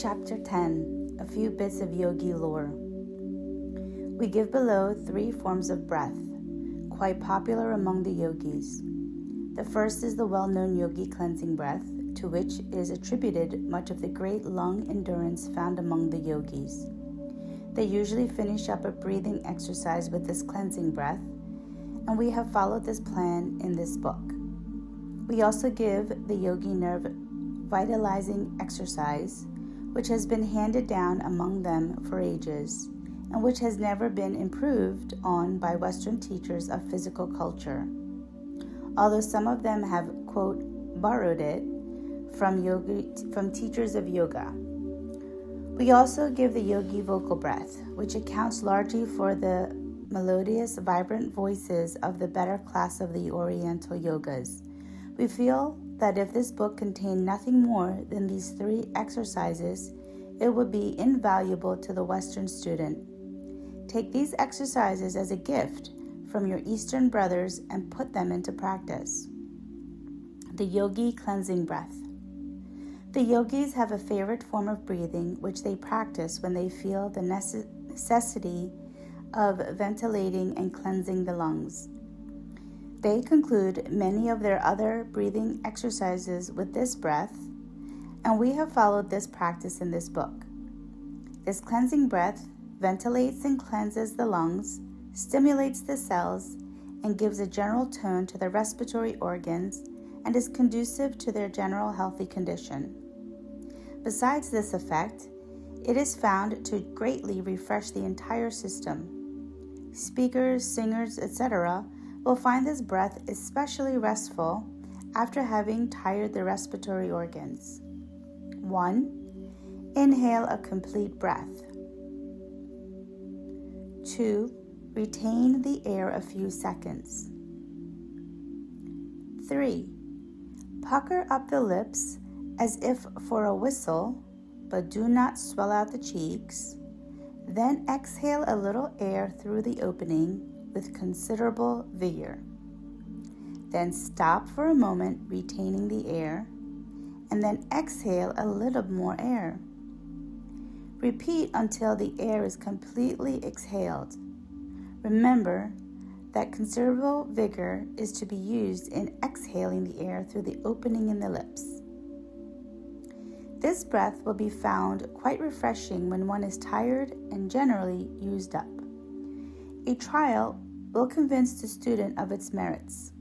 Chapter 10, A Few Bits of Yogi Lore. We give below 3 forms of breath, quite popular among the yogis. The first is the well-known yogi cleansing breath, to which is attributed much of the great lung endurance found among the yogis. They usually finish up a breathing exercise with this cleansing breath, and we have followed this plan in this book. We also give the yogi nerve vitalizing exercise, which has been handed down among them for ages, and which has never been improved on by Western teachers of physical culture, although some of them have, quote, borrowed it from teachers of yoga. We also give the yogi vocal breath, which accounts largely for the melodious, vibrant voices of the better class of the Oriental yogas. We feel that if this book contained nothing more than these 3 exercises, it would be invaluable to the Western student. Take these exercises as a gift from your Eastern brothers and put them into practice. The yogi cleansing breath. The yogis have a favorite form of breathing which they practice when they feel the necessity of ventilating and cleansing the lungs. They conclude many of their other breathing exercises with this breath, and we have followed this practice in this book. This cleansing breath ventilates and cleanses the lungs, stimulates the cells, and gives a general tone to the respiratory organs and is conducive to their general healthy condition. Besides this effect, it is found to greatly refresh the entire system. Speakers, singers, etc. will find this breath especially restful after having tired the respiratory organs. 1. Inhale a complete breath. 2. Retain the air a few seconds. 3. Pucker up the lips as if for a whistle, but do not swell out the cheeks. Then exhale a little air through the opening with considerable vigor. Then stop for a moment, retaining the air, and then exhale a little more air. Repeat until the air is completely exhaled. Remember that considerable vigor is to be used in exhaling the air through the opening in the lips. This breath will be found quite refreshing when one is tired and generally used up. A trial will convince the student of its merits.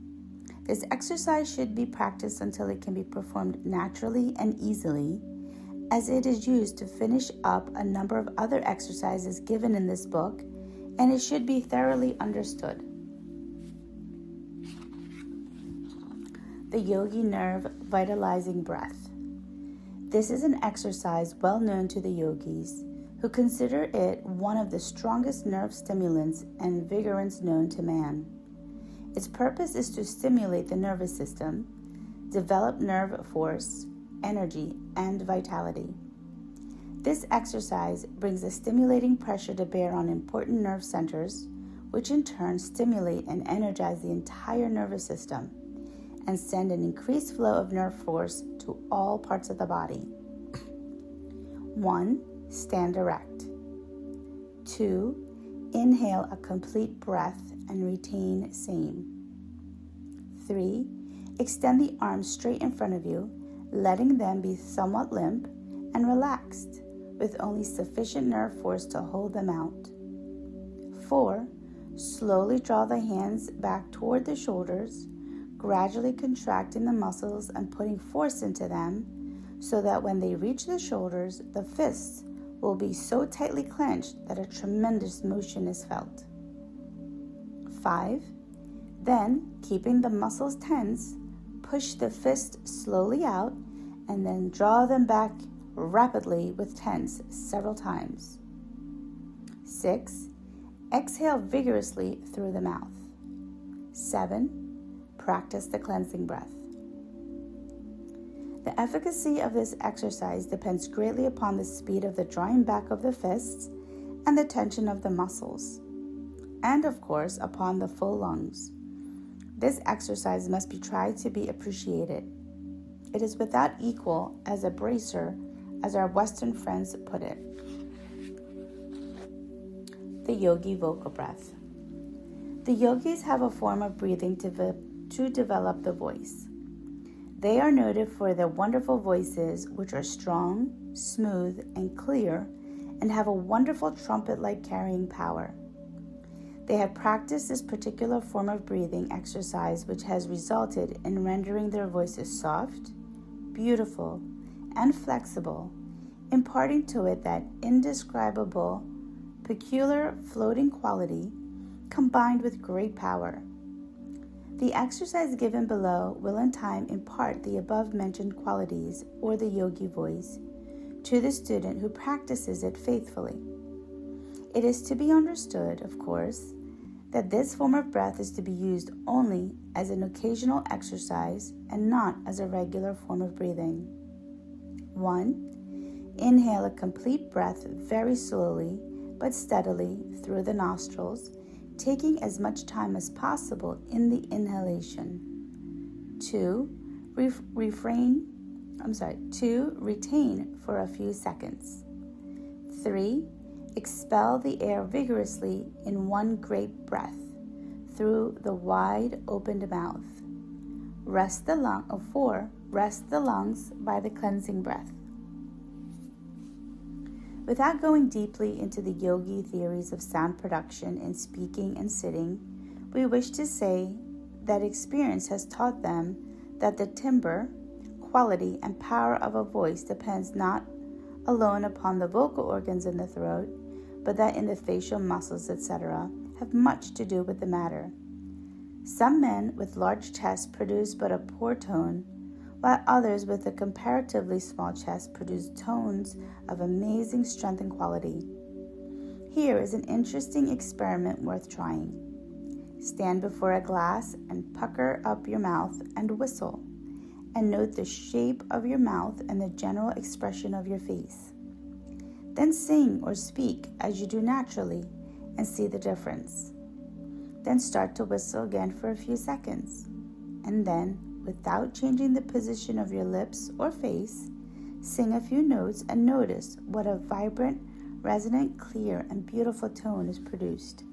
This exercise should be practiced until it can be performed naturally and easily, as it is used to finish up a number of other exercises given in this book, and it should be thoroughly understood. The yogi nerve vitalizing breath. This is an exercise well known to the yogis, who consider it one of the strongest nerve stimulants and vigorants known to man. Its purpose is to stimulate the nervous system, develop nerve force, energy, and vitality. This exercise brings a stimulating pressure to bear on important nerve centers, which in turn stimulate and energize the entire nervous system and send an increased flow of nerve force to all parts of the body. 1. Stand erect. 2. Inhale a complete breath and retain same. 3. Extend the arms straight in front of you, letting them be somewhat limp and relaxed, with only sufficient nerve force to hold them out. 4. Slowly draw the hands back toward the shoulders, gradually contracting the muscles and putting force into them so that when they reach the shoulders, the fists will be so tightly clenched that a tremendous motion is felt. 5. Then, keeping the muscles tense, push the fist slowly out and then draw them back rapidly with tense several times. 6. Exhale vigorously through the mouth. 7. Practice the cleansing breath. The efficacy of this exercise depends greatly upon the speed of the drawing back of the fists and the tension of the muscles, and of course upon the full lungs. This exercise must be tried to be appreciated. It is without equal as a bracer as our Western friends put it. The Yogi vocal breath. The yogis have a form of breathing to develop the voice. They are noted for their wonderful voices, which are strong, smooth, and clear, and have a wonderful trumpet-like carrying power. They have practiced this particular form of breathing exercise, which has resulted in rendering their voices soft, beautiful, and flexible, imparting to it that indescribable, peculiar floating quality combined with great power. The exercise given below will in time impart the above-mentioned qualities, or the yogi voice, to the student who practices it faithfully. It is to be understood, of course, that this form of breath is to be used only as an occasional exercise and not as a regular form of breathing. 1. Inhale a complete breath very slowly but steadily through the nostrils, taking as much time as possible in the inhalation. 2. Retain for a few seconds. 3. Expel the air vigorously in one great breath through the wide opened mouth. 4. Rest the lungs by the cleansing breath. Without going deeply into the yogi theories of sound production in speaking and sitting, we wish to say that experience has taught them that the timbre, quality, and power of a voice depends not alone upon the vocal organs in the throat, but that in the facial muscles, etc., have much to do with the matter. Some men with large chests produce but a poor tone, while others with a comparatively small chest produce tones of amazing strength and quality. Here is an interesting experiment worth trying. Stand before a glass and pucker up your mouth and whistle, and note the shape of your mouth and the general expression of your face. Then sing or speak as you do naturally and see the difference. Then start to whistle again for a few seconds, and then, without changing the position of your lips or face, sing a few notes and notice what a vibrant, resonant, clear, and beautiful tone is produced.